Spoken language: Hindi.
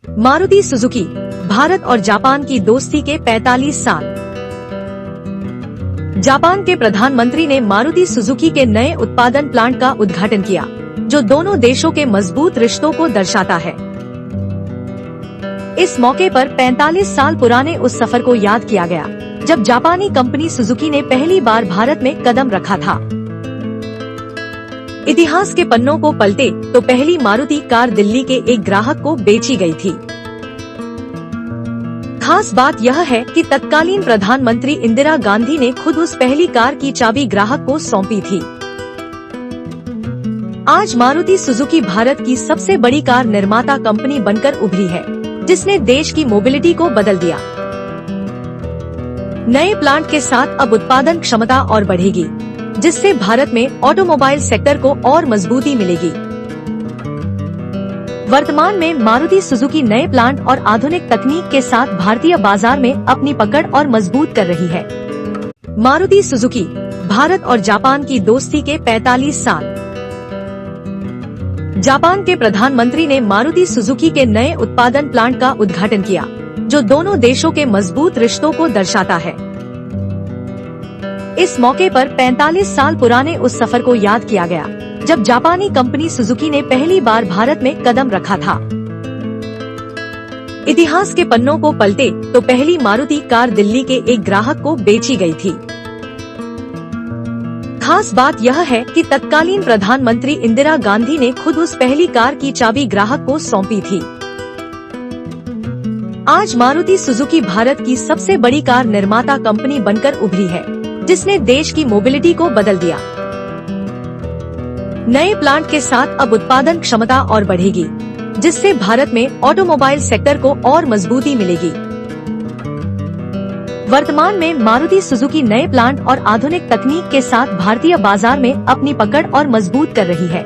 मारुति सुजुकी, भारत और जापान की दोस्ती के 45 साल। जापान के प्रधानमंत्री ने मारुति सुजुकी के नए उत्पादन प्लांट का उद्घाटन किया, जो दोनों देशों के मजबूत रिश्तों को दर्शाता है। इस मौके पर 45 साल पुराने उस सफर को याद किया गया, जब जापानी कंपनी सुजुकी ने पहली बार भारत में कदम रखा था। इतिहास के पन्नों को पलटे तो पहली मारुति कार दिल्ली के एक ग्राहक को बेची गई थी। खास बात यह है कि तत्कालीन प्रधानमंत्री इंदिरा गांधी ने खुद उस पहली कार की चाबी ग्राहक को सौंपी थी। आज मारुति सुजुकी भारत की सबसे बड़ी कार निर्माता कंपनी बनकर उभरी है, जिसने देश की मोबिलिटी को बदल दिया। नए प्लांट के साथ अब उत्पादन क्षमता और बढ़ेगी, जिससे भारत में ऑटोमोबाइल सेक्टर को और मजबूती मिलेगी। वर्तमान में मारुति सुजुकी नए प्लांट और आधुनिक तकनीक के साथ भारतीय बाजार में अपनी पकड़ और मजबूत कर रही है। मारुति सुजुकी, भारत और जापान की दोस्ती के 45 साल। जापान के प्रधानमंत्री ने मारुति सुजुकी के नए उत्पादन प्लांट का उद्घाटन किया, जो दोनों देशों के मजबूत रिश्तों को दर्शाता है। इस मौके पर 45 साल पुराने उस सफर को याद किया गया, जब जापानी कंपनी सुजुकी ने पहली बार भारत में कदम रखा था। इतिहास के पन्नों को पलटे तो पहली मारुति कार दिल्ली के एक ग्राहक को बेची गई थी। खास बात यह है कि तत्कालीन प्रधानमंत्री इंदिरा गांधी ने खुद उस पहली कार की चाबी ग्राहक को सौंपी थी। आज मारुति सुजुकी भारत की सबसे बड़ी कार निर्माता कंपनी बनकर उभरी है, जिसने देश की मोबिलिटी को बदल दिया। नए प्लांट के साथ अब उत्पादन क्षमता और बढ़ेगी, जिससे भारत में ऑटोमोबाइल सेक्टर को और मजबूती मिलेगी। वर्तमान में मारुति सुजुकी नए प्लांट और आधुनिक तकनीक के साथ भारतीय बाजार में अपनी पकड़ और मजबूत कर रही है।